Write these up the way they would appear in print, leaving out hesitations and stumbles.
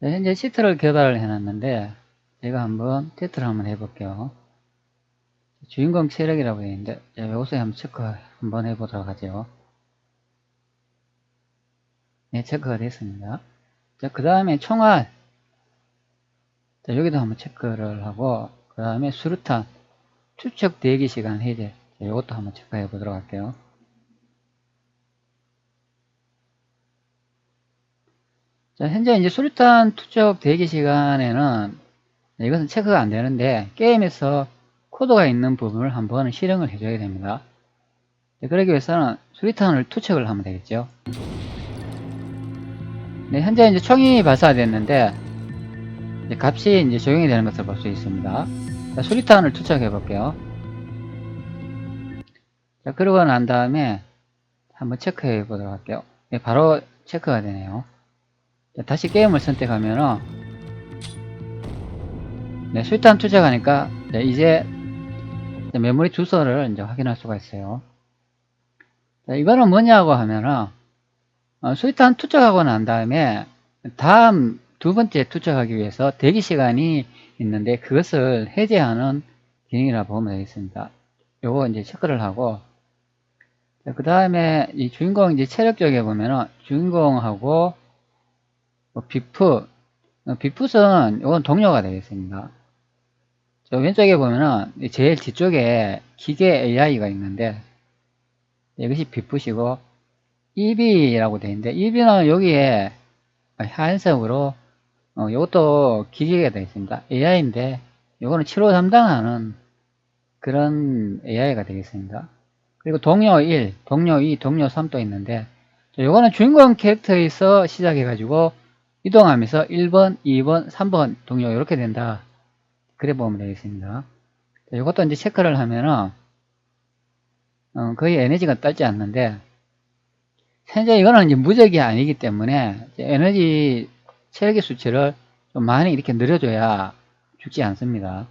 네, 현재 시트를 개발을 해놨는데 제가 한번 테스트를 한번 해볼게요. 주인공 체력이라고 되어 있는데 이것에 한번 체크 한번 해보도록 하죠. 네, 체크가 됐습니다. 자, 그 다음에 총알, 자, 여기도 한번 체크를 하고, 그 다음에 수류탄 투척 대기 시간 해제, 자, 이것도 한번 체크해 보도록 할게요. 자, 현재 이제 수류탄 투척 대기 시간에는 이것은 체크가 안 되는데 게임에서 코드가 있는 부분을 한번 실행을 해줘야 됩니다. 그러기 위해서는 수류탄을 투척을 하면 되겠죠. 네, 현재 이제 총이 발사됐는데 이제 값이 이제 적용이 되는 것을 볼 수 있습니다. 자, 수류탄을 투척해 볼게요. 자, 그러고 난 다음에 한번 체크해 보도록 할게요. 네, 바로 체크가 되네요. 자, 다시 게임을 선택하면은 네, 수류탄 투척하니까 네, 이제 메모리 주소를 이제 확인할 수가 있어요. 자, 이거는 뭐냐고 하면은 수류탄 투척하고 난 다음에 다음 두 번째 투척하기 위해서 대기 시간이 있는데 그것을 해제하는 기능이라 보면 되겠습니다. 요거 이제 체크를 하고, 그 다음에 이 주인공 이제 체력 쪽에 보면은 주인공하고 비풋, 비풋은 이건 동료가 되겠습니다. 저 왼쪽에 보면은 제일 뒤쪽에 기계 AI가 있는데 이것이 비풋이고 EB라고 되어 있는데 EB는 여기에 하얀색으로 이것도 기계가 되어 있습니다. AI인데 이거는 치료 담당하는 그런 AI가 되겠습니다. 그리고 동료 1, 동료 2, 동료 3도 있는데 이거는 주인공 캐릭터에서 시작해가지고 이동하면서 1번, 2번, 3번 동료 이렇게 된다. 그래 보면 되겠습니다. 이것도 이제 체크를 하면은 거의 에너지가 딸지 않는데 현재 이거는 이제 무적이 아니기 때문에 에너지 체력의 수치를 좀 많이 이렇게 늘려줘야 죽지 않습니다.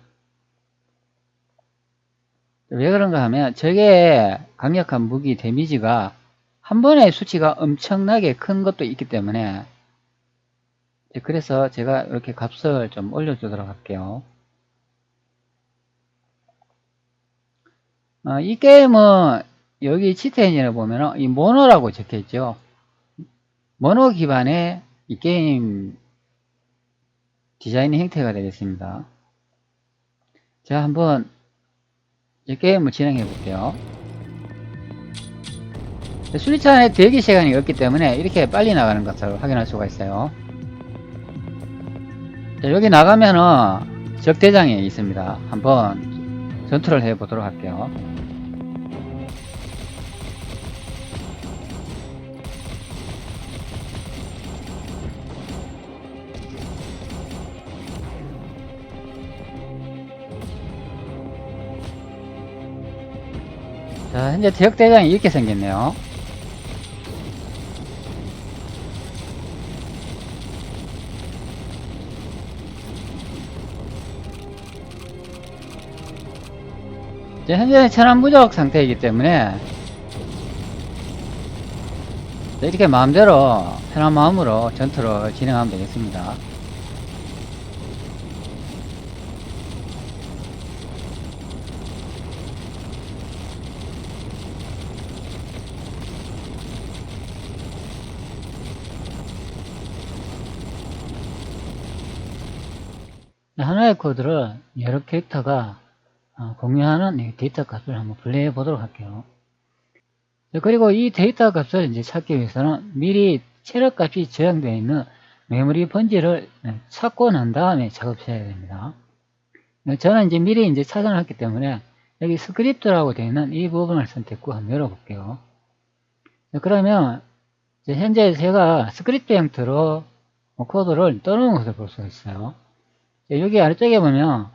왜 그런가 하면 적의 강력한 무기 데미지가 한 번에 수치가 엄청나게 큰 것도 있기 때문에 그래서 제가 이렇게 값을 좀 올려주도록 할게요. 이 게임은 여기 치트 엔진을 보면 이 모노라고 적혀있죠. 모노 기반의 이 게임 디자인 형태가 되겠습니다. 제가 한번 이 게임을 진행해 볼게요. 수리차의 대기 시간이 없기 때문에 이렇게 빨리 나가는 것을 확인할 수가 있어요. 자, 여기 나가면은 적대장이 있습니다. 한번 전투를 해 보도록 할게요. 자, 현재 적대장이 이렇게 생겼네요. 현재 천안무적 상태이기 때문에 이렇게 마음대로 편한 마음으로 전투를 진행하면 되겠습니다. 하나의 코드를 여러 캐릭터가 공유하는 데이터 값을 한번 분리해 보도록 할게요. 그리고 이 데이터 값을 이제 찾기 위해서는 미리 체력 값이 저장되어 있는 메모리 번지를 찾고 난 다음에 작업해야 됩니다. 저는 이제 미리 이제 찾아놨기 때문에 여기 스크립트라고 되어 있는 이 부분을 선택 후 한번 열어볼게요. 그러면 현재 제가 스크립트 형태로 코드를 떠놓은 것을 볼 수 있어요. 여기 아래쪽에 보면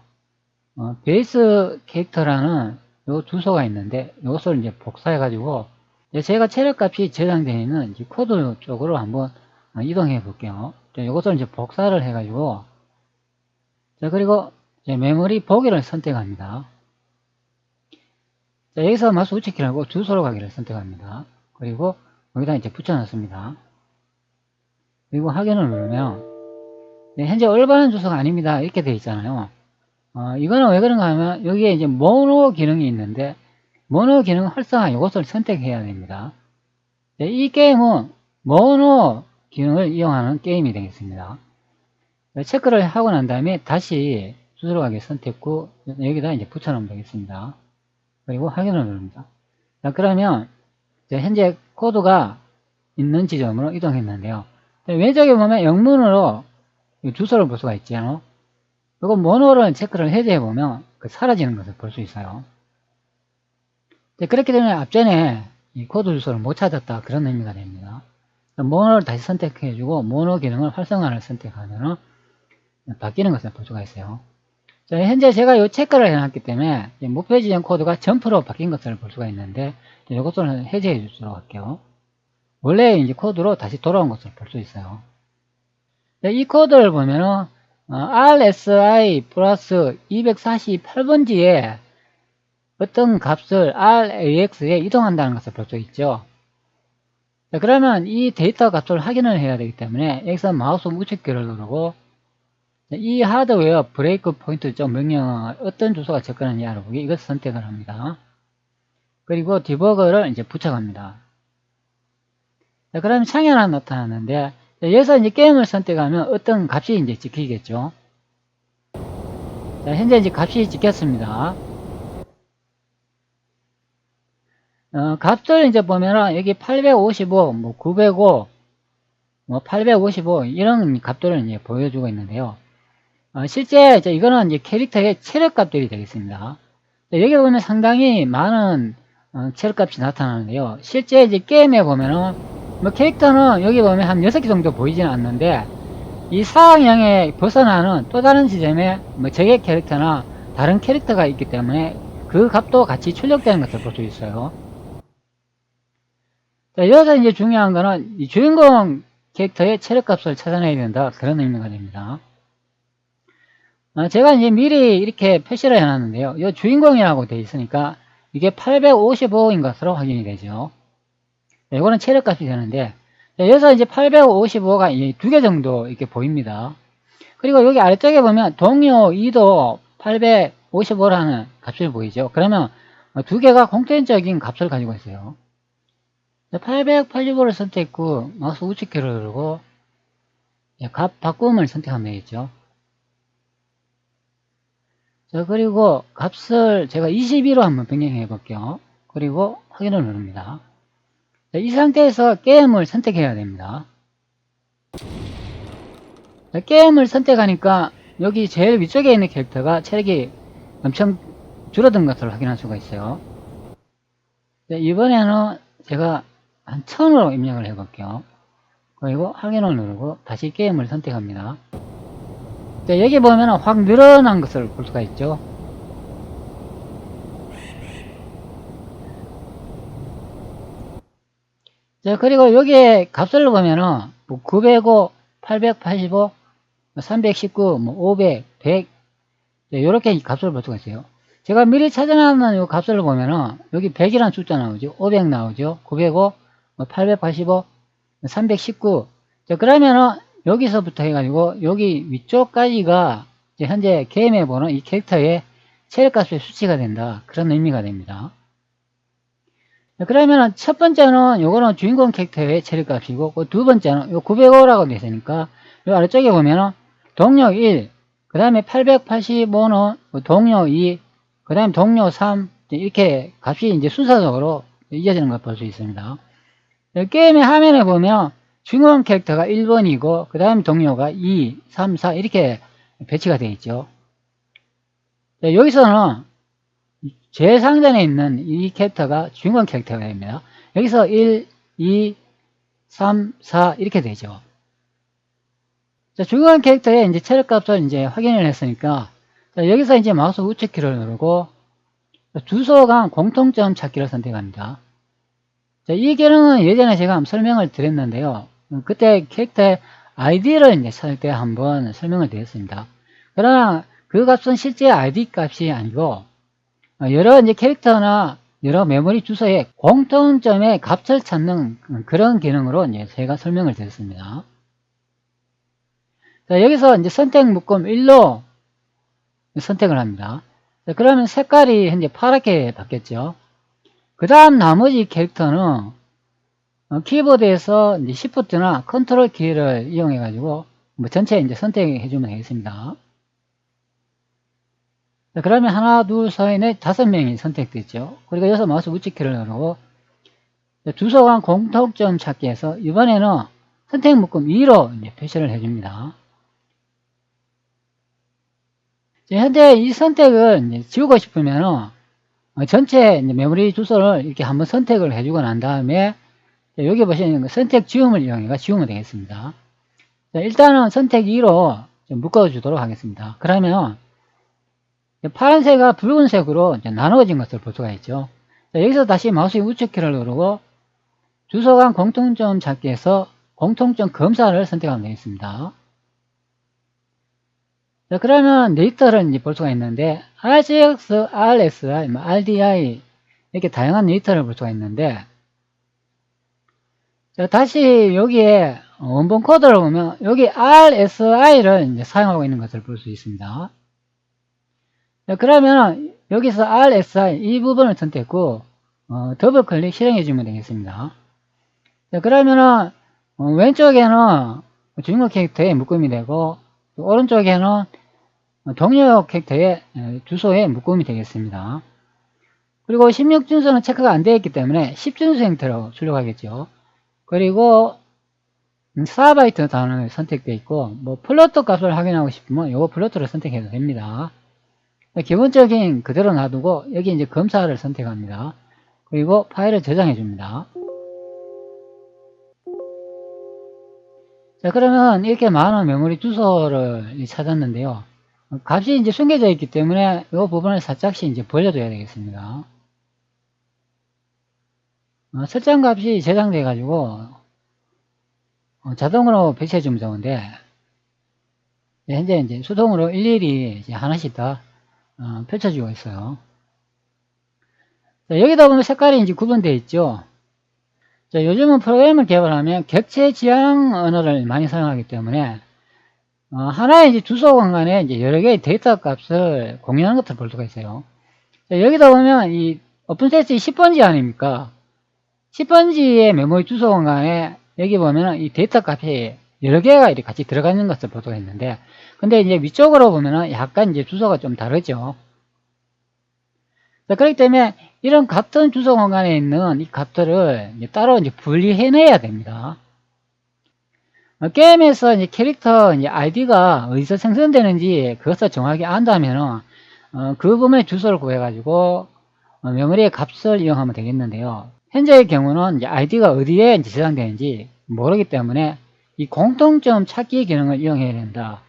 베이스 캐릭터라는 요 주소가 있는데 이것을 이제 복사해 가지고 제가 체력 값이 저장되어 있는 코드 쪽으로 한번 이동해 볼게요. 이것을 이제 복사를 해 가지고 자, 그리고 메모리 보기를 선택합니다. 자, 여기서 마우스 우측키를 하고 주소로 가기를 선택합니다. 그리고 여기다 이제 붙여놨습니다. 그리고 확인을 누르면 네, 현재 올바른 주소가 아닙니다. 이렇게 되어 있잖아요. 이거는 왜 그런가 하면 여기에 이제 모노 기능이 있는데 모노 기능 활성화 이것을 선택해야 됩니다. 네, 이 게임은 모노 기능을 이용하는 게임이 되겠습니다. 네, 체크를 하고 난 다음에 다시 주소로 가기 선택 후 여기다 이제 붙여놓으면 되겠습니다. 그리고 확인을 누릅니다. 자, 그러면 현재 코드가 있는 지점으로 이동했는데요. 왼쪽에 보면 영문으로 주소를 볼 수가 있죠. 이거 모노를 체크를 해제해 보면 사라지는 것을 볼 수 있어요. 그렇기 때문에 앞전에 이 코드 주소를 못 찾았다 그런 의미가 됩니다. 모노를 다시 선택해 주고 모노 기능을 활성화를 선택하면 바뀌는 것을 볼 수가 있어요. 자, 현재 제가 이 체크를 해놨기 때문에 목표 지점 코드가 점프로 바뀐 것을 볼 수가 있는데 이것을 해제해 주도록 할게요. 원래 이제 코드로 다시 돌아온 것을 볼 수 있어요. 이 코드를 보면은 RSI 플러스 248번지에 어떤 값을 RAX에 이동한다는 것을 볼 수 있죠. 자, 그러면 이 데이터 값을 확인을 해야 되기 때문에 여기서 마우스 우측키를 누르고 이 하드웨어 브레이크 포인트 점 명령을 어떤 주소가 접근하느냐 알아보기 이것을 선택을 합니다. 그리고 디버거를 이제 붙여갑니다. 자, 그러면 창이 하나 나타나는데 여기서 이제 게임을 선택하면 어떤 값이 이제 찍히겠죠. 자, 현재 이제 값이 찍혔습니다. 값을 이제 보면은 여기 855, 뭐 905, 뭐 855 이런 값들을 이제 보여주고 있는데요. 실제 이거는 이제 캐릭터의 체력 값들이 되겠습니다. 여기 보면 상당히 많은 체력 값이 나타나는데요. 실제 이제 게임에 보면은 뭐 캐릭터는 여기 보면 한 6개 정도 보이지는 않는데 이 사항형에 벗어나는 또 다른 지점에 뭐 적의 캐릭터나 다른 캐릭터가 있기 때문에 그 값도 같이 출력되는 것을 볼 수 있어요. 자, 여기서 이제 중요한 거는 이 주인공 캐릭터의 체력 값을 찾아내야 된다 그런 의미가 됩니다. 제가 이제 미리 이렇게 표시를 해놨는데요. 이 주인공이라고 되어 있으니까 이게 855인 것으로 확인이 되죠. 이거는 체력값이 되는데 여기서 이제 855가 2개 정도 이렇게 보입니다. 그리고 여기 아래쪽에 보면 동료 2도 855라는 값을 보이죠. 그러면 2개가 공통적인 값을 가지고 있어요. 885를 선택 후 마우스 우측키를 누르고 값 바꿈을 선택하면 되겠죠. 자, 그리고 값을 제가 22로 한번 변경해 볼게요. 그리고 확인을 누릅니다. 자, 이 상태에서 게임을 선택해야 됩니다. 자, 게임을 선택하니까 여기 제일 위쪽에 있는 캐릭터가 체력이 엄청 줄어든 것을 확인할 수가 있어요. 자, 이번에는 제가 한 1000으로 입력을 해 볼게요. 그리고 확인을 누르고 다시 게임을 선택합니다. 자, 여기 보면 확 늘어난 것을 볼 수가 있죠. 자, 그리고 여기에 값을 보면은 뭐 905, 885, 319, 뭐 500, 100 이렇게 값을 볼 수가 있어요. 제가 미리 찾아놨는 이 값을 보면은 여기 100이라는 숫자 나오죠. 500 나오죠. 905, 885, 319. 자, 그러면은 여기서부터 해가지고 여기 위쪽까지가 현재 게임에 보는 이 캐릭터의 체력값의 수치가 된다. 그런 의미가 됩니다. 자, 그러면은 첫 번째는 요거는 주인공 캐릭터의 체력값이고 두 번째는 요 905라고 되어 있으니까 요 아래쪽에 보면은 동료 1, 그 다음에 885는 동료 2, 그 다음에 동료 3 이렇게 값이 이제 순서적으로 이어지는 걸 볼 수 있습니다. 게임의 화면에 보면 주인공 캐릭터가 1번이고 그 다음 동료가 2, 3, 4 이렇게 배치가 되어 있죠. 여기서는 제일 상단에 있는 이 캐릭터가 주인공 캐릭터가 됩니다. 여기서 1, 2, 3, 4 이렇게 되죠. 자, 주인공 캐릭터의 이제 체력값을 이제 확인을 했으니까 자, 여기서 이제 마우스 우측키를 누르고 주소간 공통점 찾기를 선택합니다. 자, 이 기능은 예전에 제가 한번 설명을 드렸는데요. 그때 캐릭터의 아이디를 이제 찾을 때 한번 설명을 드렸습니다. 그러나 그 값은 실제 아이디 값이 아니고 여러 이제 캐릭터나 여러 메모리 주소의 공통점의 값을 찾는 그런 기능으로 이제 제가 설명을 드렸습니다. 자, 여기서 이제 선택 묶음 1로 선택을 합니다. 자, 그러면 색깔이 현재 파랗게 바뀌었죠. 그 다음 나머지 캐릭터는 키보드에서 이제 Shift나 컨트롤 키를 이용해 가지고 뭐 전체 이제 선택해 주면 되겠습니다. 자, 그러면 하나, 둘, 셋, 넷, 5명이 선택됐죠. 그리고 여기서 마우스 우측키를 누르고 주소 간 공통점 찾기에서 이번에는 선택 묶음 2로 이제 표시를 해줍니다. 현재 이 선택을 이제 지우고 싶으면은 전체 이제 메모리 주소를 이렇게 한번 선택을 해주고 난 다음에 여기 보시는 선택 지움을 이용해 지우면 되겠습니다. 자, 일단은 선택 2로 묶어주도록 하겠습니다. 그러면 파란색과 붉은색으로 나누어진 것을 볼 수가 있죠. 자, 여기서 다시 마우스 우측키를 누르고 주소 간 공통점 찾기에서 공통점 검사를 선택하면 되겠습니다. 자, 그러면 데이터를 이제 볼 수가 있는데 RGX, RSI, RDI 이렇게 다양한 데이터를 볼 수가 있는데 자, 다시 여기에 원본 코드를 보면 여기 RSI를 이제 사용하고 있는 것을 볼 수 있습니다. 자, 그러면 여기서 RSI 이 부분을 선택했고 더블 클릭 실행해 주면 되겠습니다. 자, 그러면은 왼쪽에는 주인공 캐릭터의 묶음이 되고 오른쪽에는 동료 캐릭터의 주소의 묶음이 되겠습니다. 그리고 16준수는 체크가 안 되어 있기 때문에 10준수 형태로 출력하겠죠. 그리고 4바이트 단어가 선택되어 있고 뭐 플로트 값을 확인하고 싶으면 이거 플로트를 선택해도 됩니다. 기본적인 그대로 놔두고 여기 이제 검사를 선택합니다. 그리고 파일을 저장해 줍니다. 자, 그러면 이렇게 많은 메모리 주소를 찾았는데요. 값이 이제 숨겨져 있기 때문에 이 부분을 살짝씩 이제 벌려줘야 되겠습니다. 설정 값이 저장돼 가지고 자동으로 배치해 주면 좋은데 현재 이제 수동으로 일일이 이제 하나씩 다 펼쳐주고 있어요. 자, 여기다 보면 색깔이 이제 구분되어 있죠. 자, 요즘은 프로그램을 개발하면 객체 지향 언어를 많이 사용하기 때문에 하나의 이제 주소 공간에 이제 여러 개의 데이터 값을 공유하는 것을 볼 수가 있어요. 자, 여기다 보면 이 오픈소스 10번지 아닙니까? 10번지의 메모리 주소 공간에 여기 보면 이 데이터 값이 여러 개가 이렇게 같이 들어가 있는 것을 볼 수가 있는데, 근데 이제 위쪽으로 보면은 약간 이제 주소가 좀 다르죠. 자, 그렇기 때문에 이런 같은 주소 공간에 있는 이 값들을 이제 따로 이제 분리해내야 됩니다. 게임에서 이제 캐릭터 이제 아이디가 어디서 생성되는지 그것을 정확히 안다면은 그 부분의 주소를 구해가지고 메모리의 값을 이용하면 되겠는데요. 현재의 경우는 이제 아이디가 어디에 이제 저장되는지 모르기 때문에 이 공통점 찾기 기능을 이용해야 된다.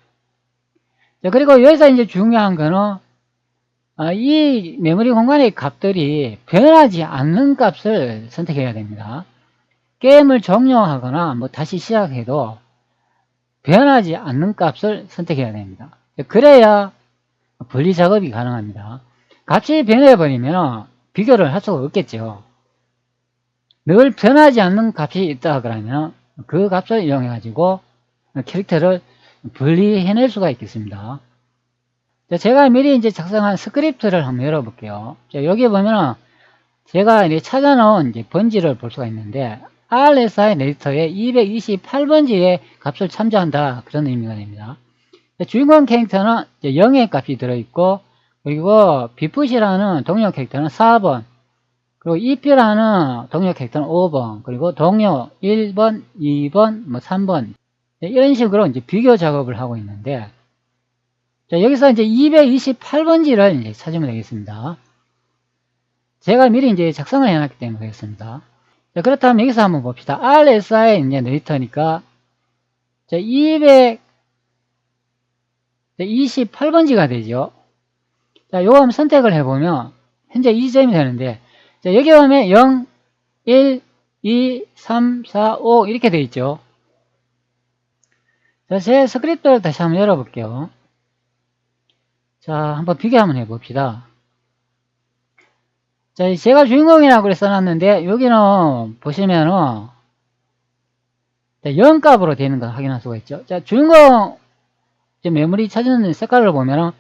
자, 그리고 여기서 이제 중요한 거는 이 메모리 공간의 값들이 변하지 않는 값을 선택해야 됩니다. 게임을 종료하거나 뭐 다시 시작해도 변하지 않는 값을 선택해야 됩니다. 그래야 분리 작업이 가능합니다. 값이 변해버리면 비교를 할 수가 없겠죠. 늘 변하지 않는 값이 있다 그러면 그 값을 이용해 가지고 캐릭터를 분리해낼 수가 있겠습니다. 제가 미리 이제 작성한 스크립트를 한번 열어볼게요. 여기 보면 제가 이제 찾아놓은 이제 번지를 볼 수가 있는데 RSI 레지스터에 228번지의 값을 참조한다, 그런 의미가 됩니다. 주인공 캐릭터는 0의 값이 들어있고, 그리고 비풋이라는 동료 캐릭터는 4번, 그리고 EP라는 동료 캐릭터는 5번, 그리고 동료 1번, 2번, 뭐 3번, 이런 식으로 이제 비교 작업을 하고 있는데, 자, 여기서 이제 228번지를 이제 찾으면 되겠습니다. 제가 미리 이제 작성을 해놨기 때문에 되겠습니다. 자, 그렇다면 여기서 한번 봅시다. RSI 이제 데이터니까, 자, 228번지가 되죠. 자, 요거 한번 선택을 해보면, 현재 이 점이 되는데, 자, 여기 보면 0, 1, 2, 3, 4, 5 이렇게 되어 있죠. 자, 제 스크립트를 다시 한번 열어볼게요. 자, 한번 비교 한번 해봅시다. 자, 제가 주인공이라고 그래 써놨는데, 여기는 보시면은, 0값으로 되어 있는 걸 확인할 수가 있죠. 자, 주인공 이제 메모리 찾는 색깔을 보면은,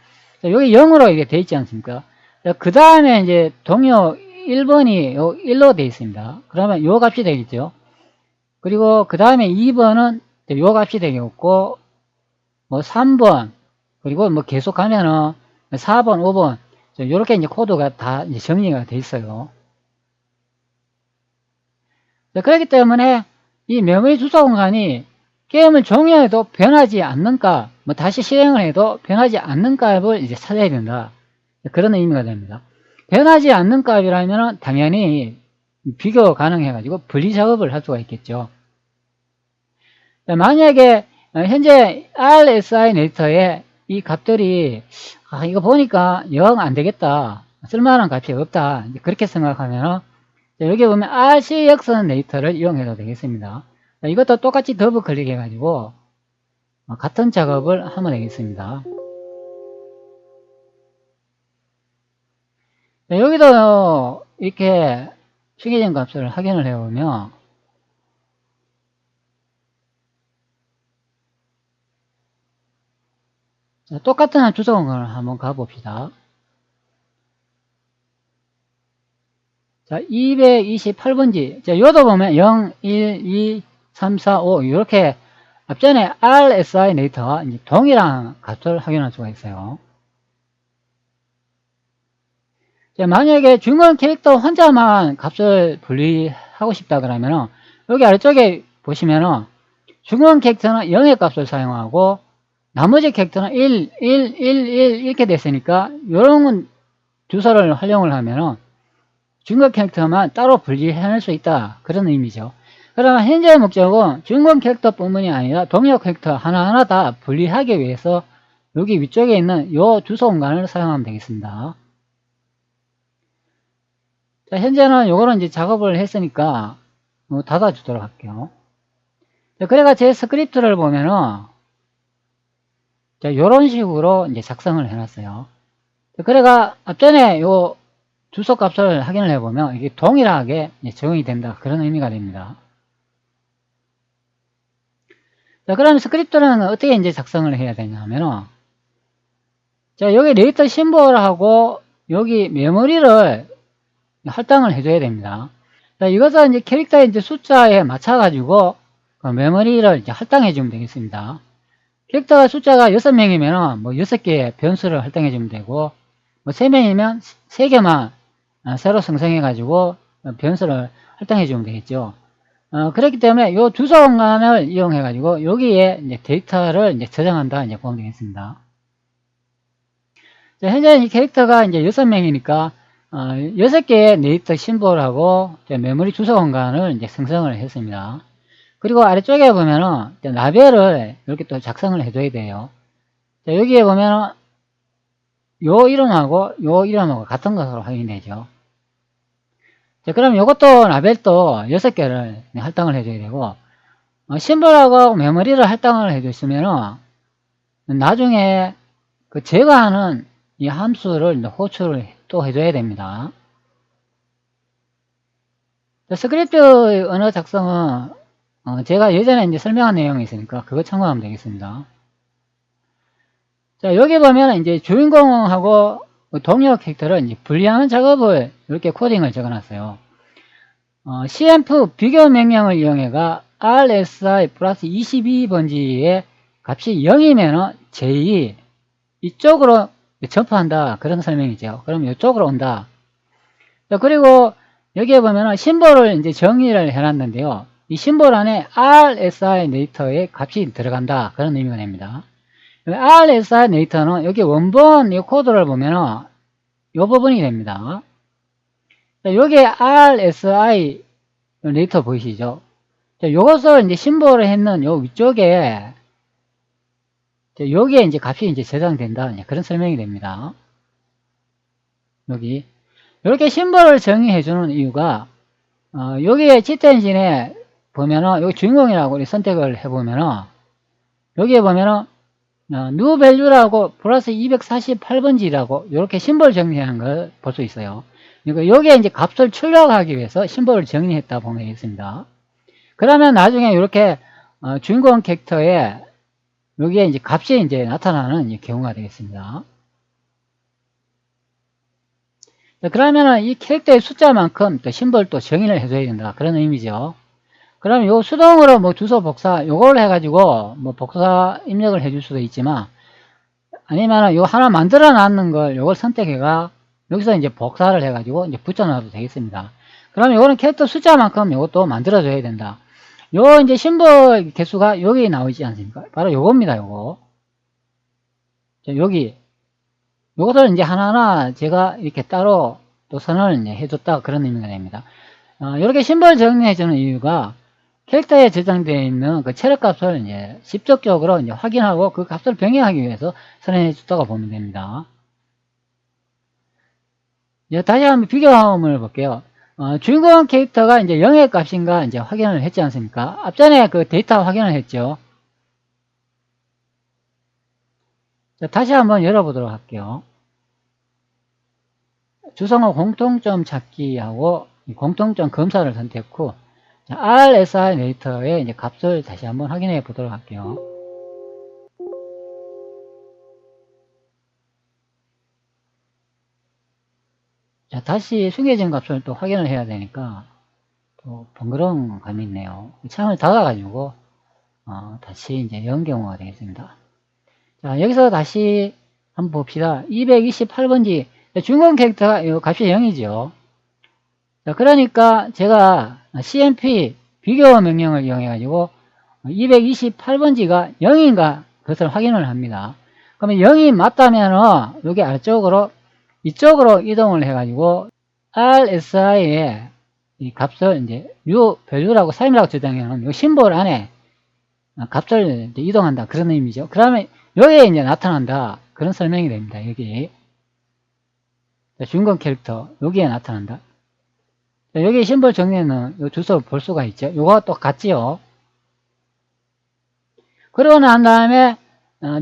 여기 0으로 이게 돼 있지 않습니까? 그 다음에 이제 동요 1번이 요 1로 돼 있습니다. 그러면 요 값이 되겠죠. 그리고 그 다음에 2번은 요 값이 되겠고, 뭐 3번, 그리고 뭐 계속 가면은 4번, 5번, 요렇게 이제 코드가 다 이제 정리가 돼 있어요. 그렇기 때문에 이 메모리 주소 공간이 게임을 종료해도 변하지 않는 값, 뭐 다시 실행을 해도 변하지 않는 값을 이제 찾아야 된다. 그런 의미가 됩니다. 변하지 않는 값이라면 당연히 비교 가능해가지고 분리 작업을 할 수가 있겠죠. 만약에 현재 RSI 네이터에 이 값들이 이거 보니까 영 안 되겠다, 쓸만한 값이 없다, 그렇게 생각하면 여기 보면 RCX 네이터를 이용해도 되겠습니다. 이것도 똑같이 더블 클릭해 가지고 같은 작업을 하면 되겠습니다. 여기도 이렇게 추계전 값을 확인을 해보면 똑같은 주소 공간을 한번 가봅시다. 자, 228번지. 자, 요도 보면 0, 1, 2, 3, 4, 5 이렇게 앞전에 RSI 네이터와 동일한 값을 확인할 수가 있어요. 자, 만약에 중간 캐릭터 혼자만 값을 분리하고 싶다 그러면 여기 아래쪽에 보시면은 중간 캐릭터는 0의 값을 사용하고 나머지 캐릭터는 1, 1, 1, 1 이렇게 됐으니까 이런 주소를 활용을 하면은 중간 캐릭터만 따로 분리해낼 수 있다, 그런 의미죠. 그러면 현재의 목적은 중간 캐릭터 뿐만이 아니라 동료 캐릭터 하나하나 다 분리하기 위해서 여기 위쪽에 있는 이 주소 공간을 사용하면 되겠습니다. 자, 현재는 요거는 이제 작업을 했으니까 닫아주도록 할게요. 자, 그래가 제 스크립트를 보면은 자, 요런 식으로 이제 작성을 해놨어요. 자, 그래가 앞전에 요 주소 값을 확인을 해보면 이게 동일하게 적용이 된다, 그런 의미가 됩니다. 자, 그러면 스크립트는 어떻게 이제 작성을 해야 되냐면은, 자, 여기 레이터 심볼하고 여기 메모리를 할당을 해줘야 됩니다. 자, 이것은 이제 캐릭터의 이제 숫자에 맞춰가지고 그 메모리를 이제 할당해 주면 되겠습니다. 캐릭터가 숫자가 6명이면 뭐 6개의 변수를 할당해 주면 되고, 뭐 3명이면 3개만 새로 생성해 가지고 변수를 할당해 주면 되겠죠. 그렇기 때문에 이 주소 공간을 이용해 가지고 여기에 이제 데이터를 이제 저장한다, 이제 보면 되겠습니다. 자, 현재 이 캐릭터가 이제 6명이니까 6개의 데이터 심볼하고 메모리 주소 공간을 이제 생성을 했습니다. 그리고 아래쪽에 보면은 라벨을 이렇게 또 작성을 해줘야 돼요. 자, 여기에 보면은 요 이름하고 같은 것으로 확인되죠. 자, 그럼 이것도 라벨도 6개를 할당을 해줘야 되고, 심볼하고 메모리를 할당을 해줬으면은 나중에 그 제거하는 이 함수를 호출을 또 해줘야 됩니다. 자, 스크립트 언어 작성은 제가 예전에 이제 설명한 내용이 있으니까 그거 참고하면 되겠습니다. 자, 여기 보면 이제 주인공하고 동료 캐릭터를 이제 분리하는 작업을 이렇게 코딩을 적어놨어요. cmp 비교 명령을 이용해가 RSI 플러스 22번지의 값이 0이면은 j 이쪽으로 점프한다, 그런 설명이죠. 그럼 이쪽으로 온다. 자, 그리고 여기에 보면은 심볼을 이제 정의를 해놨는데요. 이 심볼 안에 RSI 네이터의 값이 들어간다, 그런 의미가 됩니다. RSI 네이터는 여기 원본 이 코드를 보면은 이 부분이 됩니다. 자, 여기에 RSI 네이터 보이시죠? 자, 요것을 이제 심볼을 했는 요 위쪽에 여기에 이제 값이 이제 저장된다, 그런 설명이 됩니다. 여기 이렇게 심볼을 정의해 주는 이유가 여기에 치트 엔진에 보면은 여기 주인공이라고 선택을 해 보면은 여기에 보면은 new value라고 플러스 248번지라고 이렇게 심볼 정리하는 걸 볼 수 있어요. 그러니까 여기에 이제 값을 출력하기 위해서 심볼을 정리했다 보면 되겠습니다. 그러면 나중에 이렇게 주인공 캐릭터에 여기에 이제 값이 이제 나타나는 경우가 되겠습니다. 자, 그러면은 이 캐릭터의 숫자만큼 또 심벌도 정의를 해줘야 된다. 그런 의미죠. 그럼 요 수동으로 뭐 주소 복사, 요걸 해가지고 뭐 복사 입력을 해줄 수도 있지만, 아니면은 요 하나 만들어 놨는 걸 요걸 선택해가 여기서 이제 복사를 해가지고 이제 붙여놔도 되겠습니다. 그러면 요거는 캐릭터 숫자만큼 요것도 만들어줘야 된다. 요 이제 심벌 개수가 여기 나오지 않습니까? 바로 요겁니다, 요거. 여기. 요것을 이제 하나하나 제가 이렇게 따로 또 선언을 이제 해줬다. 그런 의미가 됩니다. 이렇게 심벌 정리해주는 이유가 캐릭터에 저장되어 있는 그 체력 값을 이제 직접적으로 이제 확인하고 그 값을 변경하기 위해서 선언해 줬다고 보면 됩니다. 이제 다시 한번 비교함을 볼게요. 주인공 캐릭터가 이제 0의 값인가 이제 확인을 했지 않습니까? 앞전에 그 데이터 확인을 했죠. 자, 다시 한번 열어보도록 할게요. 주성어 공통점 찾기하고 공통점 검사를 선택 후 RSI 레이터의 이제 값을 다시 한번 확인해 보도록 할게요. 자, 다시 숨겨진 값을 또 확인을 해야 되니까 또 번거로운 감이 있네요. 창을 닫아가지고 다시 이제 연 경우가 되겠습니다. 자, 여기서 다시 한번 봅시다. 228번지 주인공 캐릭터가 이 값이 0이죠. 자, 그러니까 제가 CMP 비교 명령을 이용해 가지고 228번지가 0인가 그것을 확인을 합니다. 그러면 0이 맞다면 여기 아래쪽으로 이쪽으로 이동을 해 가지고 RSI의 이 값을 이제 U value라고 사임이라고 저장해 놓은 이 심볼 안에 값을 이제 이동한다. 그런 의미죠. 그러면 여기에 이제 나타난다. 그런 설명이 됩니다. 여기. 주인공 캐릭터 여기에 나타난다. 여기 심벌 정리는 요 주소 볼 수가 있죠. 요거 똑같지요. 그러고 난 다음에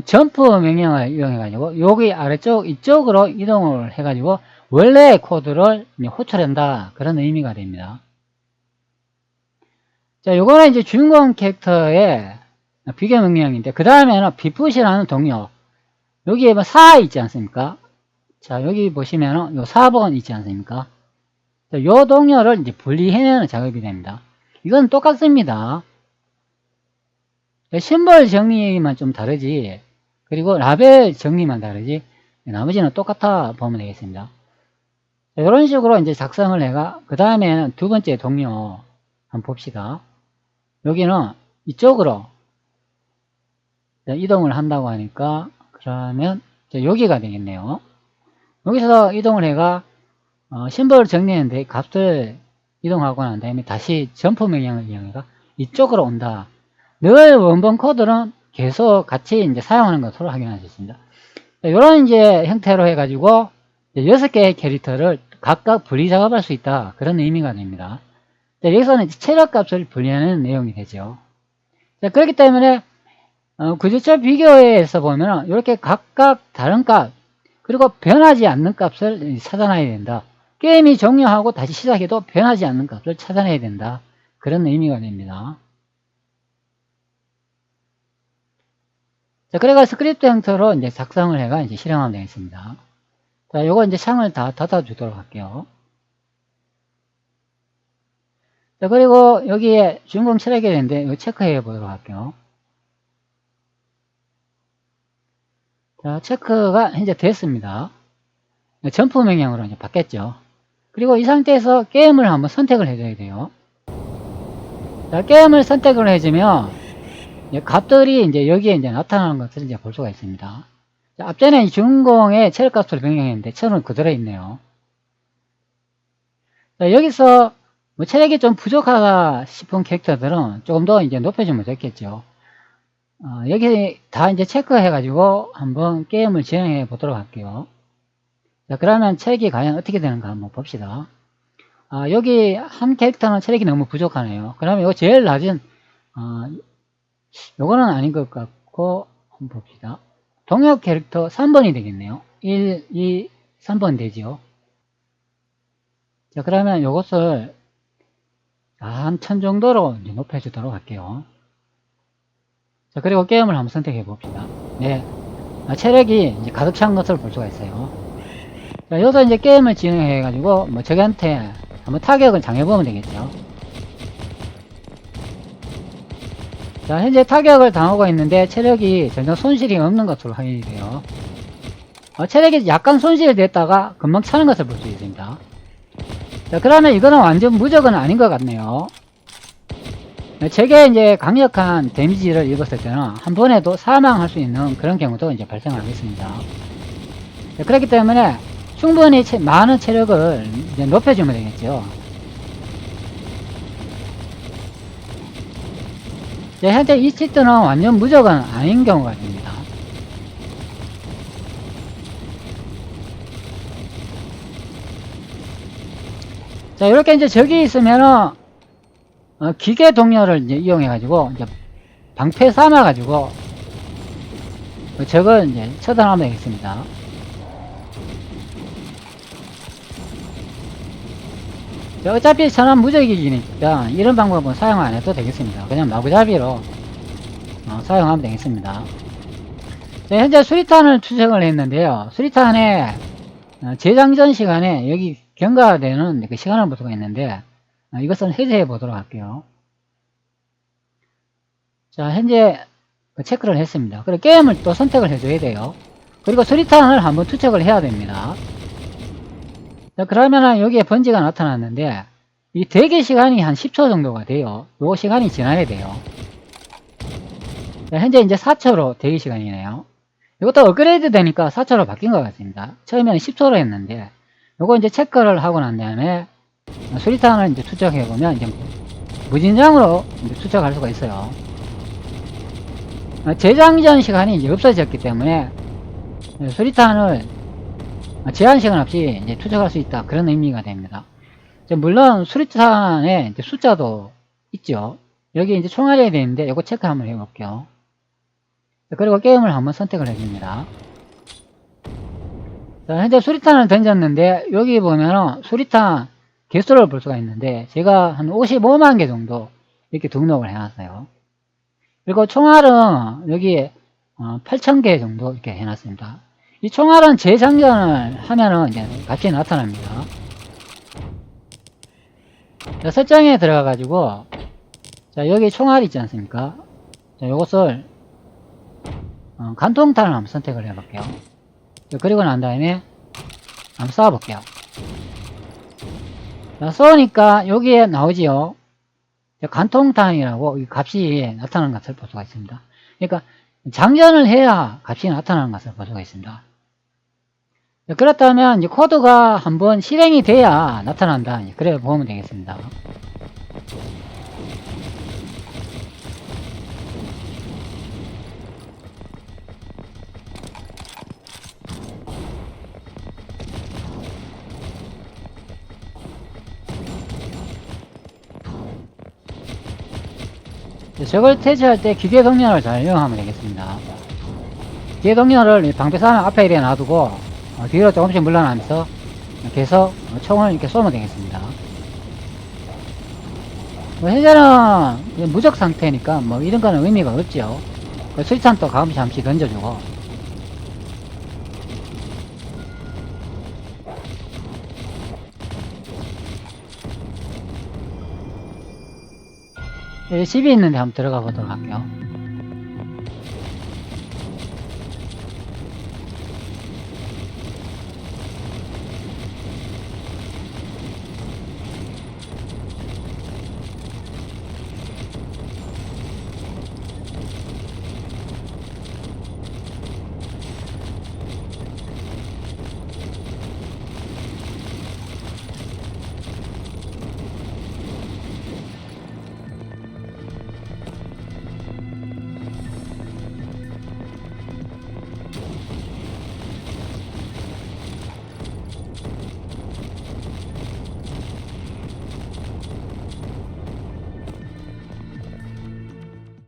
점프 명령을 이용해 가지고 여기 아래쪽 이쪽으로 이동을 해 가지고 원래의 코드를 호출한다. 그런 의미가 됩니다. 자, 요거는 이제 주인공 캐릭터의 비교 명령인데 그 다음에는 비풋이라는 동료 여기에 뭐 4 있지 않습니까? 자, 여기 보시면은 요 4번 있지 않습니까? 자, 요 동료를 이제 분리해내는 작업이 됩니다. 이건 똑같습니다. 심벌 정리만 좀 다르지, 그리고 라벨 정리만 다르지, 나머지는 똑같아 보면 되겠습니다. 자, 이런 식으로 이제 작성을 해가, 그 다음에는 두 번째 동료 한번 봅시다. 여기는 이쪽으로 이동을 한다고 하니까, 그러면 여기가 되겠네요. 여기서 이동을 해가, 심벌을 정리했는데 값을 이동하고 난 다음에 다시 점프 명령을 이용해가 이쪽으로 온다. 늘 원본 코드는 계속 같이 이제 사용하는 것으로 확인할 수 있습니다. 이런 이제 형태로 해가지고 6개의 캐릭터를 각각 분리 작업할 수 있다. 그런 의미가 됩니다. 여기서는 체력 값을 분리하는 내용이 되죠. 그렇기 때문에 구조체 비교에서 보면 이렇게 각각 다른 값, 그리고 변하지 않는 값을 찾아놔야 된다. 게임이 종료하고 다시 시작해도 변하지 않는 값을 찾아내야 된다. 그런 의미가 됩니다. 자, 그래가 스크립트 형태로 이제 작성을 해가 이제 실행하면 되겠습니다. 자, 요거 이제 창을 다 닫아주도록 할게요. 자, 그리고 여기에 주인공 체력이 되는데, 이거 체크해 보도록 할게요. 자, 체크가 현재 됐습니다. 점프 명령으로 이제 바뀌었죠. 그리고 이 상태에서 게임을 한번 선택을 해줘야 돼요. 자, 게임을 선택을 해주면, 값들이 이제 여기에 이제 나타나는 것을 이제 볼 수가 있습니다. 자, 앞전에 주인공의 체력 값을 변경했는데, 체력은 그대로 있네요. 자, 여기서 뭐 체력이 좀 부족하다 싶은 캐릭터들은 조금 더 이제 높여주면 좋겠죠. 여기 다 이제 체크해가지고 한번 게임을 진행해 보도록 할게요. 자, 그러면 체력이 과연 어떻게 되는가 한번 봅시다. 여기 한 캐릭터는 체력이 너무 부족하네요. 그러면 이거 제일 낮은, 요거는 아닌 것 같고, 한번 봅시다. 동역 캐릭터 3번이 되겠네요. 1, 2, 3번 되지요. 자, 그러면 요것을 한 1000 정도로 이제 높여주도록 할게요. 자, 그리고 게임을 한번 선택해 봅시다. 네. 체력이 이제 가득 찬 것을 볼 수가 있어요. 자, 여기서 이제 게임을 진행해가지고, 뭐, 저기한테 한번 타격을 당해보면 되겠죠. 자, 현재 타격을 당하고 있는데, 체력이 전혀 손실이 없는 것으로 확인이 돼요. 체력이 약간 손실이 됐다가 금방 차는 것을 볼 수 있습니다. 자, 그러면 이거는 완전 무적은 아닌 것 같네요. 제게 이제 강력한 데미지를 입었을 때는 한 번에도 사망할 수 있는 그런 경우도 이제 발생하겠습니다. 자, 그렇기 때문에 충분히 많은 체력을 이제 높여주면 되겠죠. 자, 현재 이 치트는 완전 무적은 아닌 경우가 됩니다. 자, 이렇게 이제 적이 있으면은 기계 동료를 이제 이용해가지고 이제 방패 삼아가지고 적을 이제 처단하면 되겠습니다. 자, 어차피 천안 무적이니까 이런 방법은 사용 안 해도 되겠습니다. 그냥 마구잡이로 사용하면 되겠습니다. 자, 현재 수리탄을 추적을 했는데요. 수리탄에 재장전 시간에 여기 경과되는 그 시간을 볼 수가 있는데 이것은 해제해 보도록 할게요. 자, 현재 체크를 했습니다. 그리고 게임을 또 선택을 해줘야 돼요. 그리고 수리탄을 한번 투척을 해야 됩니다. 자, 그러면은 여기에 번지가 나타났는데 이 대기 시간이 한 10초 정도가 돼요. 요 시간이 지나야 돼요. 자, 현재 이제 4초로 대기 시간이네요. 이것도 업그레이드 되니까 4초로 바뀐 것 같습니다. 처음에는 10초로 했는데 요거 이제 체크를 하고 난 다음에 수리탄을 이제 투척해 보면 이제 무진장으로 이제 투척할 수가 있어요. 재장전 시간이 이제 없어졌기 때문에 수리탄을 제한 시간 없이 이제 투척할 수 있다, 그런 의미가 됩니다. 물론 수리탄에 이제 숫자도 있죠. 여기 이제 총알이 되어 있는데 이거 체크 한번 해볼게요. 그리고 게임을 한번 선택을 해줍니다. 자, 현재 수리탄을 던졌는데 여기 보면은 수리탄 개수를 볼 수가 있는데 제가 한 55만 개 정도 이렇게 등록을 해놨어요. 그리고 총알은 여기 8,000개 정도 이렇게 해놨습니다. 이 총알은 재장전을 하면은 이제 값이 나타납니다. 자, 설정에 들어가 가지고 자, 여기 총알 있지 않습니까? 자, 요것을 간통탄을 한번 선택을 해 볼게요. 그리고 난 다음에 한번 쏴 볼게요. 자, 쏘니까 여기에 나오지요. 간통탄이라고 이 값이 나타나는 것을 볼 수가 있습니다. 그러니까 장전을 해야 값이 나타나는 것을 볼 수가 있습니다. 그렇다면 이제 코드가 한번 실행이 돼야 나타난다, 그래 보면 되겠습니다. 저걸 퇴치할 때 기계 동력을 잘 이용하면 되겠습니다. 기계 동력을 방패사람 앞에 이렇게 놔두고 뒤로 조금씩 물러나면서 계속 총을 이렇게 쏘면 되겠습니다. 현재는 무적 상태니까 뭐 이런 거는 의미가 없죠. 수리탄도 가끔 잠시 던져주고. 여기 집이 있는데 한번 들어가 보도록 할게요.